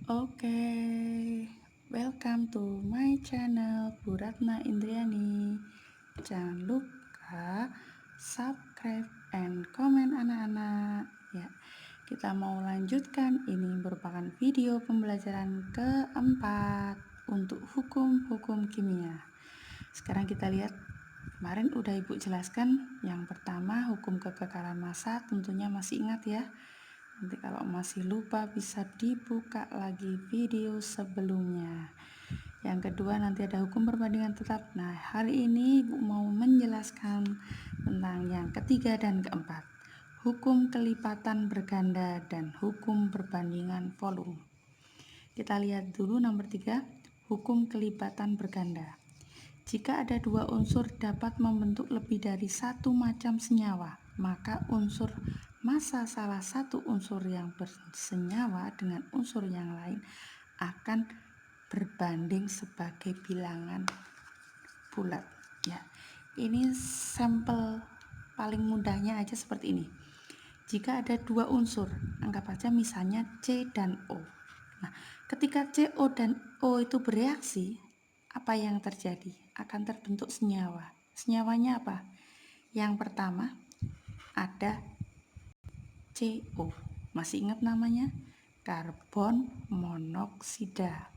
Oke, welcome to my channel Bu Ratna Indriani. Jangan lupa subscribe and comment anak-anak. Ya, kita mau lanjutkan. Ini merupakan video pembelajaran keempat untuk hukum-hukum kimia. Sekarang kita lihat. Kemarin udah Ibu jelaskan. Yang pertama, hukum kekekalan massa, tentunya masih ingat ya. Nanti kalau masih lupa bisa dibuka lagi video sebelumnya. Yang kedua nanti ada hukum perbandingan tetap. Nah, hari ini Ibu mau menjelaskan tentang yang ketiga dan keempat. Hukum kelipatan berganda dan hukum perbandingan volume. Kita lihat dulu nomor 3, hukum kelipatan berganda. Jika ada dua unsur dapat membentuk lebih dari satu macam senyawa, maka unsur massa salah satu unsur yang bersenyawa dengan unsur yang lain akan berbanding sebagai bilangan bulat. Ya, ini sampel paling mudahnya aja seperti ini. Jika ada dua unsur, anggap aja misalnya C dan O. Nah, ketika CO dan O itu bereaksi, apa yang terjadi? Akan terbentuk senyawa. Senyawanya apa? Yang pertama ada CO. Masih ingat namanya? Karbon monoksida.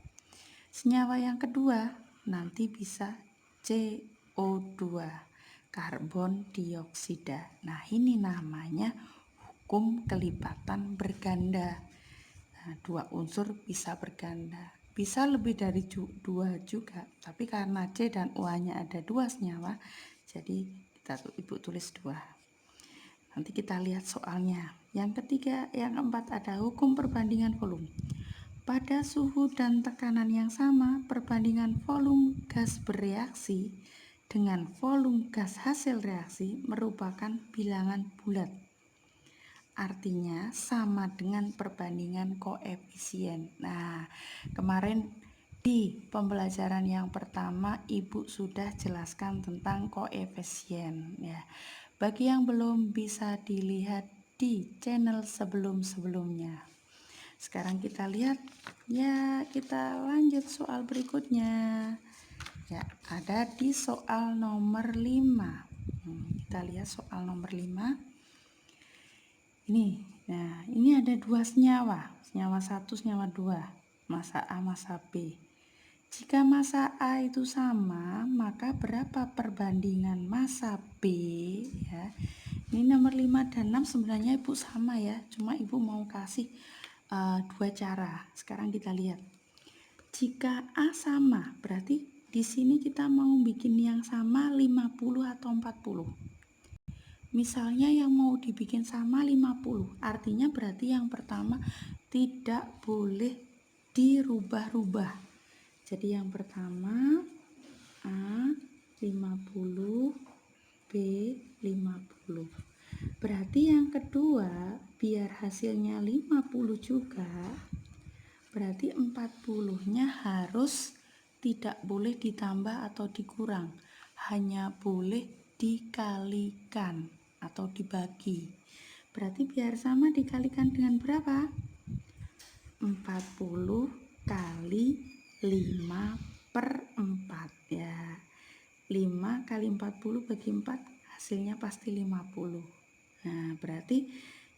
Senyawa yang kedua nanti bisa CO2, karbon dioksida. Nah, ini namanya hukum kelipatan berganda. Nah, dua unsur bisa berganda, bisa lebih dari dua juga, tapi karena C dan O-nya ada dua senyawa, jadi Ibu tulis dua. Nanti kita lihat soalnya. Yang ketiga, yang keempat ada hukum perbandingan volume. Pada suhu dan tekanan yang sama, perbandingan volume gas bereaksi dengan volume gas hasil reaksi merupakan bilangan bulat. Artinya sama dengan perbandingan koefisien. Nah, kemarin di pembelajaran yang pertama Ibu sudah jelaskan tentang koefisien ya. Bagi yang belum bisa dilihat di channel sebelum-sebelumnya. Sekarang kita lihat ya, kita lanjut soal berikutnya. Ya, ada di soal nomor 5. Kita lihat soal nomor 5. Ini ada dua senyawa 1, senyawa 2, massa A, massa B. Jika massa A itu sama, maka berapa perbandingan massa B ya? Ini nomor 5 dan 6 sebenarnya Ibu sama ya, cuma Ibu mau kasih dua cara. Sekarang kita lihat. Jika A sama, berarti di sini kita mau bikin yang sama 50 atau 40. Misalnya yang mau dibikin sama 50, artinya berarti yang pertama tidak boleh dirubah-rubah. Jadi yang pertama A 50, B 50. Berarti yang kedua biar hasilnya 50 juga, berarti 40-nya harus tidak boleh ditambah atau dikurang, hanya boleh dikalikan atau dibagi. Berarti biar sama dikalikan dengan berapa? 40 kali 5 per 4 ya. 5 kali 40 bagi 4 hasilnya pasti 50. Nah, berarti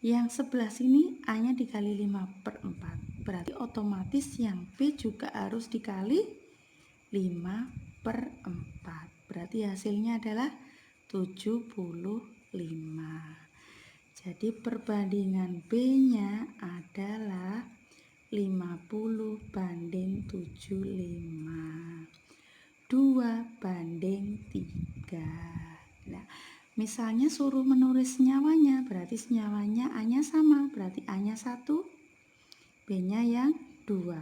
yang sebelah sini A-nya dikali 5 per 4. Berarti otomatis yang B juga harus dikali 5 per 4. Berarti hasilnya adalah 75. Jadi perbandingan B-nya adalah 50 banding 75. 2 banding 3. Nah, misalnya suruh menulis senyawanya, berarti senyawanya A-nya sama, berarti A-nya 1, B-nya yang 2.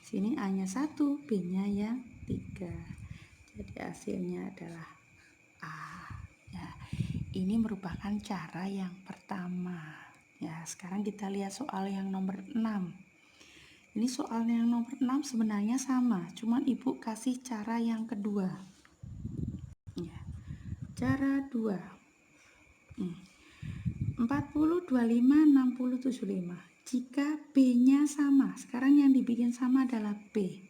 Sini A-nya 1, B-nya yang 3. Jadi hasilnya adalah A. Ya, ini merupakan cara yang pertama. Ya, sekarang kita lihat soal yang nomor 6. Ini soal yang nomor 6 sebenarnya sama, cuman Ibu kasih cara yang kedua. Ya, cara 2. 40, 25, 60, 75. Jika B-nya sama, sekarang yang dibikin sama adalah B.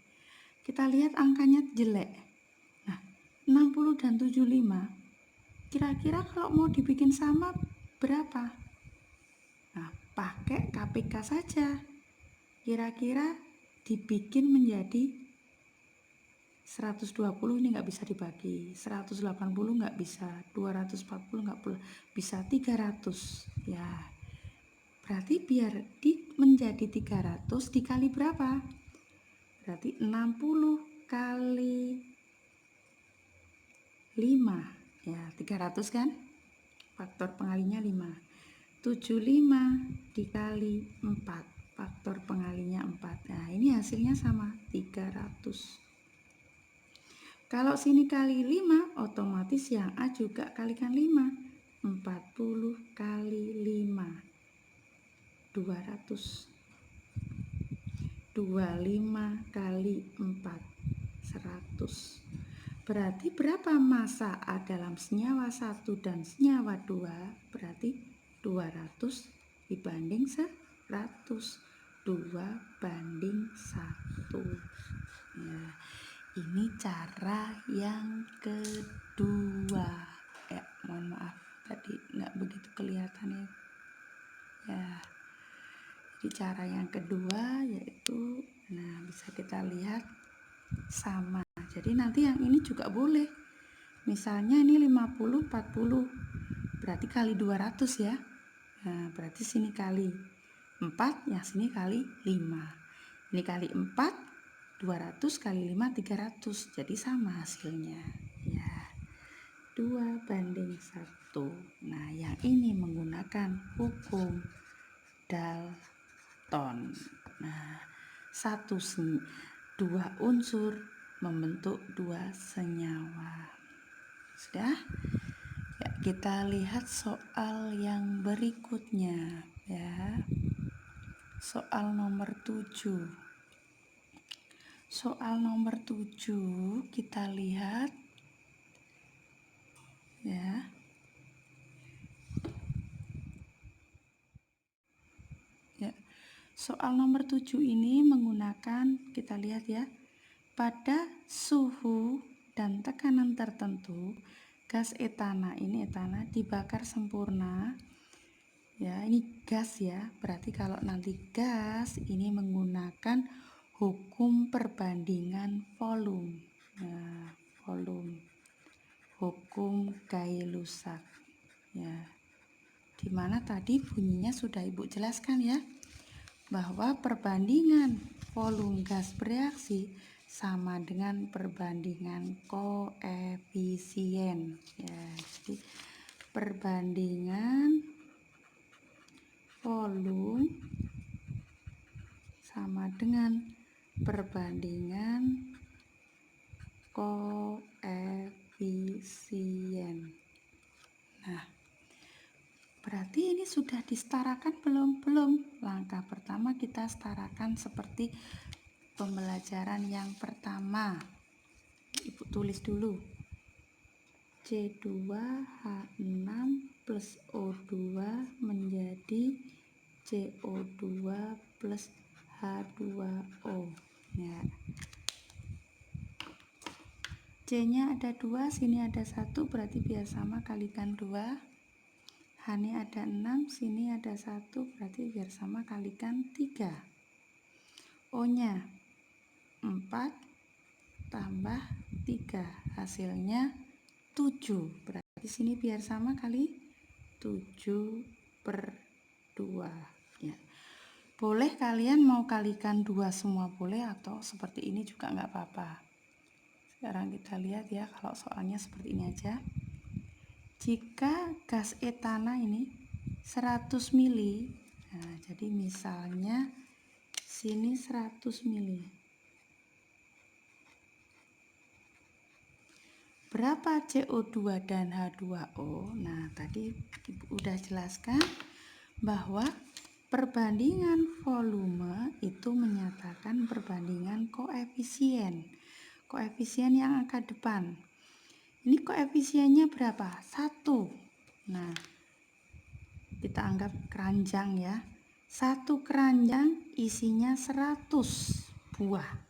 Kita lihat angkanya jelek. Nah, 60 dan 75, kira-kira kalau mau dibikin sama berapa? Nah, pakai KPK saja. Kira-kira dibikin menjadi 120 ini nggak bisa dibagi, 180 nggak bisa, 240 nggak bisa, 300 ya. Berarti biar menjadi 300 dikali berapa? Berarti 60 kali 5 ya, 300 kan? Faktor pengalinya 5. 75 dikali 4, faktor pengalinya 4. Nah, ini hasilnya sama, 300. Kalau sini kali 5, otomatis yang A juga kalikan 5. 40 kali 5, 200. 25 kali 4, 100. Berarti berapa massa A dalam senyawa 1 dan senyawa 2? Berarti 200 dibanding 100. 2 banding 1. Ya, ini cara yang kedua. Ya, mohon maaf tadi nggak begitu kelihatan ya. Ya. Di cara yang kedua yaitu, nah bisa kita lihat sama. Jadi nanti yang ini juga boleh. Misalnya ini 50 40. Berarti kali 200 ya. Nah, berarti sini kali 4, yang sini kali 5. Ini kali 4, 200 kali 5 300. Jadi sama hasilnya. Ya. 2 banding 1. Nah, yang ini menggunakan hukum Dalton. Nah, dua unsur membentuk dua senyawa. Sudah? Ya, kita lihat soal yang berikutnya ya. Soal nomor 7. Soal nomor 7 kita lihat ya. Ya. Soal nomor 7 ini menggunakan, kita lihat ya, pada suhu dan tekanan tertentu, gas etana, ini etana dibakar sempurna. Ya, ini gas ya, berarti kalau nanti gas ini menggunakan hukum perbandingan volume. Nah, volume. Hukum Gay-Lussac. Ya. Dimana tadi bunyinya sudah Ibu jelaskan ya, bahwa perbandingan volume gas bereaksi sama dengan perbandingan koefisien ya. Jadi perbandingan volume sama dengan perbandingan koefisien. Nah, berarti ini sudah disetarakan belum? Belum. Langkah pertama kita setarakan seperti pembelajaran yang pertama. Ibu tulis dulu. C2H6 plus O2 menjadi CO2 plus H2O. Ya. C-nya ada 2, sini ada 1, berarti biar sama kalikan 2. H-nya ada 6, sini ada 1, berarti biar sama kalikan 3. O-nya 4 tambah 3, hasilnya 7. Berarti sini biar sama kali 7/2 ya. Boleh kalian mau kalikan 2 semua boleh, atau seperti ini juga nggak apa-apa. Sekarang kita lihat ya, kalau soalnya seperti ini aja. Jika gas etana ini 100 mili, nah jadi misalnya sini 100 mili. Berapa CO2 dan H2O? Nah, tadi Ibu udah jelaskan bahwa perbandingan volume itu menyatakan perbandingan koefisien. Koefisien yang angka depan. Ini koefisiennya berapa? 1. Nah, kita anggap keranjang ya. Satu keranjang isinya 100 buah.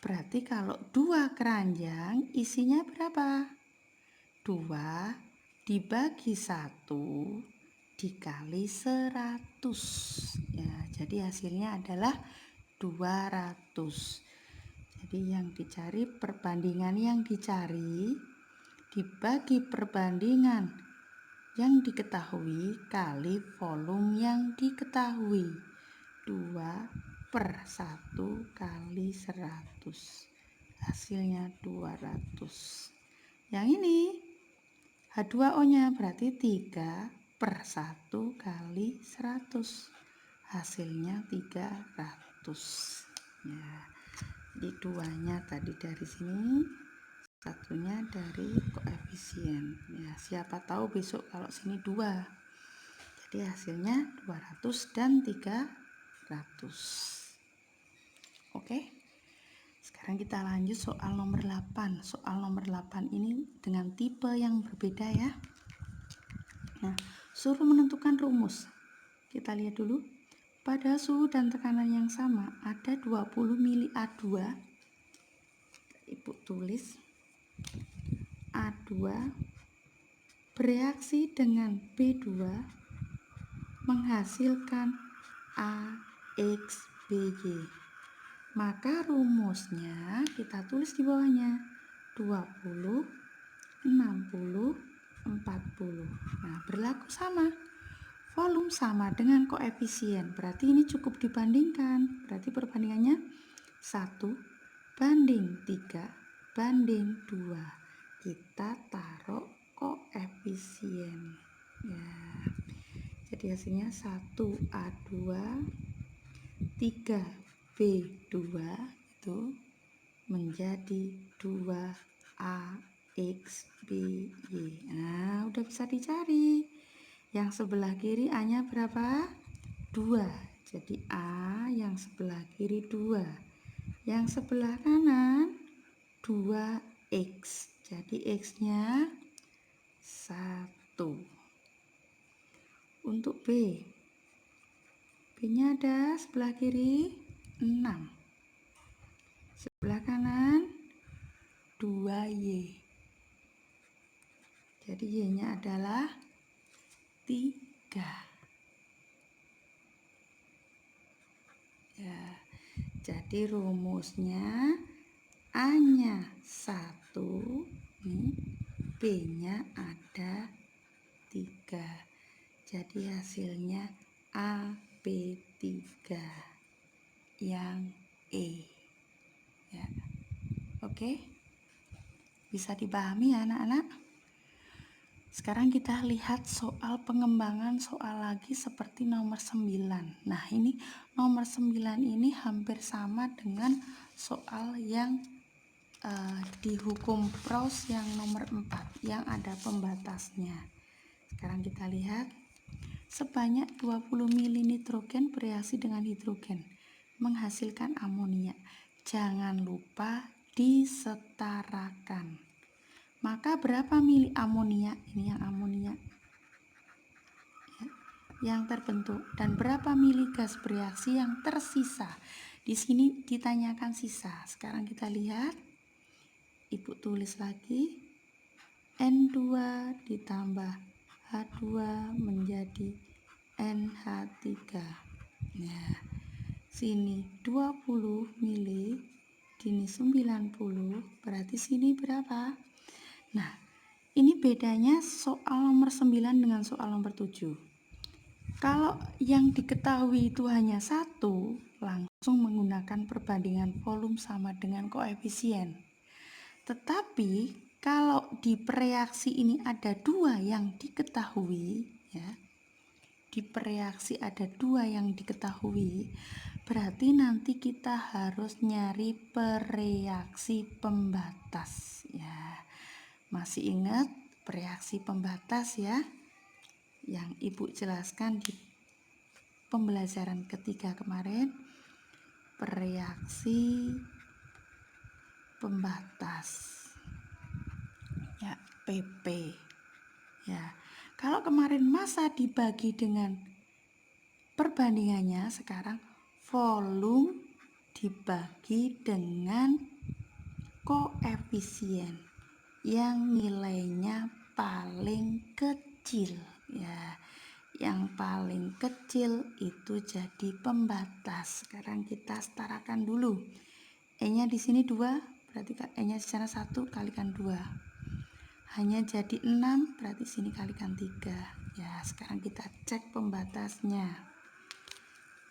Berarti kalau 2 keranjang isinya berapa? 2 dibagi 1 dikali 100. Ya, jadi hasilnya adalah 200. Jadi yang dicari, perbandingan yang dicari dibagi perbandingan yang diketahui kali volume yang diketahui. 2/1 kali 100. Hasilnya 200. Yang ini H2O-nya berarti 3/1 kali 100. Hasilnya 300. Ya. Jadi duanya tadi dari sini, satunya dari koefisien. Ya, siapa tahu besok kalau sini 2. Jadi hasilnya 200 dan 300. Oke. Sekarang kita lanjut soal nomor 8. Soal nomor 8 ini dengan tipe yang berbeda ya. Nah, suruh menentukan rumus. Kita lihat dulu. Pada suhu dan tekanan yang sama ada 20 mili A2. Ibu tulis A2 bereaksi dengan B2 menghasilkan AXBY. Maka rumusnya kita tulis di bawahnya 20, 60, 40. Nah, berlaku sama. Volume sama dengan koefisien. Berarti ini cukup dibandingkan. Berarti perbandingannya 1/3 Kita taruh koefisien. Ya. Jadi hasilnya 1A2 3B2 itu menjadi 2AXBY. Nah, udah bisa dicari. Yang sebelah kiri A-nya berapa? 2. Jadi A yang sebelah kiri 2. Yang sebelah kanan 2X. Jadi X-nya 1. Untuk B. B-nya ada sebelah kiri 6. Sebelah kanan 2Y. Jadi Y-nya adalah 3. Ya, jadi rumusnya A-nya 1, B-nya ada 3. Jadi hasilnya AB3 yang E. Ya. Oke. Bisa dipahami ya anak-anak? Sekarang kita lihat soal pengembangan soal lagi seperti nomor 9. Nah, ini nomor 9 ini hampir sama dengan soal yang di hukum Proust yang nomor 4 yang ada pembatasnya. Sekarang kita lihat. Sebanyak 20 mili nitrogen bereaksi dengan hidrogen menghasilkan amonia. Jangan lupa disetarakan. Maka berapa mili amonia? Ini yang amonia ya, yang terbentuk, dan berapa mili gas bereaksi yang tersisa. Di sini ditanyakan sisa. Sekarang kita lihat. Ibu tulis lagi. N2 ditambah H2 menjadi NH3. Nah, sini 20 mili, sini 90, berarti sini berapa? Nah, ini bedanya soal nomor 9 dengan soal nomor 7. Kalau yang diketahui itu hanya 1, langsung menggunakan perbandingan volume sama dengan koefisien. Tetapi kalau di reaksi ini ada 2 yang diketahui, ya, di reaksi ada 2 yang diketahui, berarti nanti kita harus nyari pereaksi pembatas, ya. Masih ingat reaksi pembatas ya, yang Ibu jelaskan di pembelajaran ketiga kemarin, reaksi pembatas ya, PP ya. Kalau kemarin massa dibagi dengan perbandingannya sekarang volume dibagi dengan koefisien yang nilainya paling kecil ya. Yang paling kecil itu jadi pembatas. Sekarang kita setarakan dulu. E-nya di sini 2, berarti E-nya di sana 1 kalikan 2. Hanya jadi 6, berarti sini kalikan 3. Ya, sekarang kita cek pembatasnya.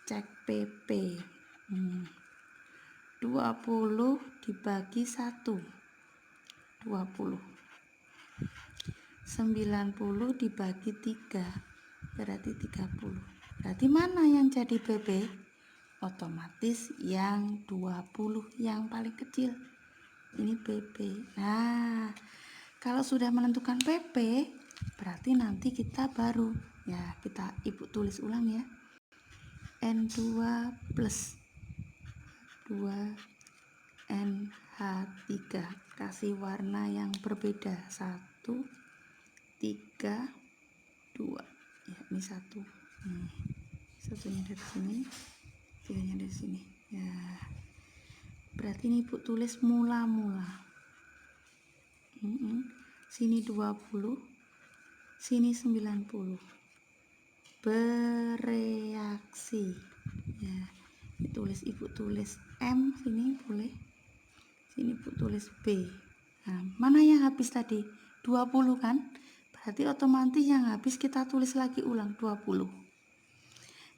Cek PP. 20 dibagi 1. 20. 90 dibagi 3. Berarti 30. Berarti mana yang jadi PP? Otomatis yang 20 yang paling kecil. Ini PP. Nah, kalau sudah menentukan PP, berarti nanti kita baru ya kita ibu tulis ulang ya. N2 plus 2 NH3. Kasih warna yang berbeda. 1, 3, 2. Ya, ini 1. Satunya dari sini, 3-nya dari sini. Ya. Berarti ini Ibu tulis mula-mula. Sini 20, sini 90. Bereaksi. Ya. Ditulis Ibu tulis M sini boleh. Sini Ibu tulis B. Nah, mana yang habis tadi? 20 kan? Berarti otomatis yang habis kita tulis lagi ulang 20.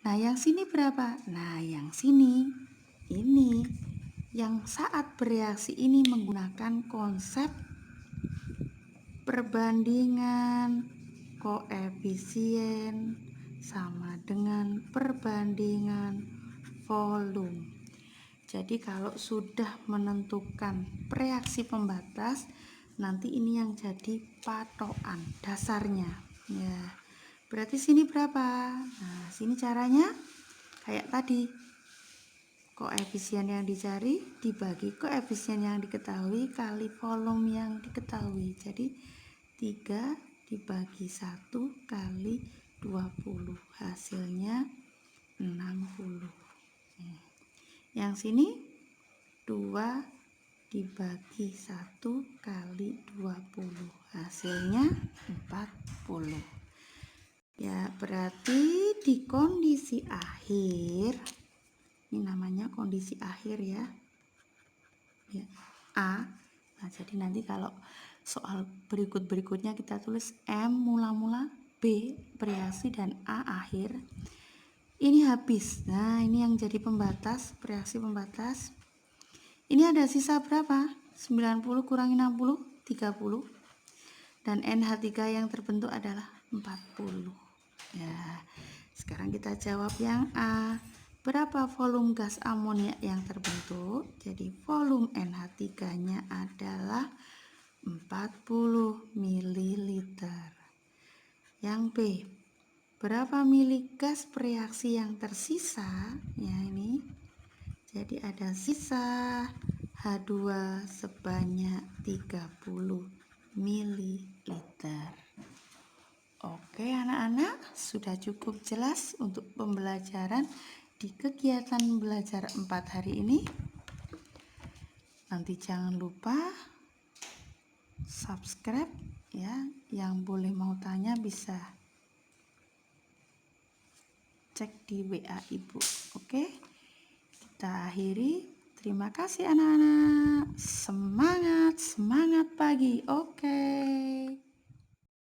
Nah, yang sini berapa? Nah, yang sini ini yang saat bereaksi ini menggunakan konsep perbandingan koefisien sama dengan perbandingan volume. Jadi kalau sudah menentukan reaksi pembatas, nanti ini yang jadi patokan dasarnya ya. Berarti sini berapa? Nah, sini caranya kayak tadi, koefisien yang dicari dibagi koefisien yang diketahui kali volume yang diketahui. Jadi 3 dibagi 1 kali 20, hasilnya 60. Yang sini 2 dibagi 1 kali 20, hasilnya 40. Ya, berarti di kondisi akhir, ini namanya kondisi akhir ya. Ya, A. Nah, jadi nanti kalau soal berikutnya kita tulis M mula-mula, B bereaksi, dan A akhir. Ini habis. Nah, ini yang jadi pembatas, reaksi pembatas. Ini ada sisa berapa? 90 kurangi 60, 30. Dan NH3 yang terbentuk adalah 40. Ya, sekarang kita jawab yang A. Berapa volume gas amonia yang terbentuk? Jadi volume NH3-nya adalah 40 ml. Yang B. Berapa mili gas bereaksi yang tersisa? Ya, ini. Jadi ada sisa H2 sebanyak 30 ml. Oke anak-anak, sudah cukup jelas untuk pembelajaran di kegiatan belajar 4 hari ini. Nanti jangan lupa subscribe ya. Yang boleh mau tanya bisa cek di WA Ibu. Oke, kita akhiri. Terima kasih anak-anak. Semangat pagi. Oke.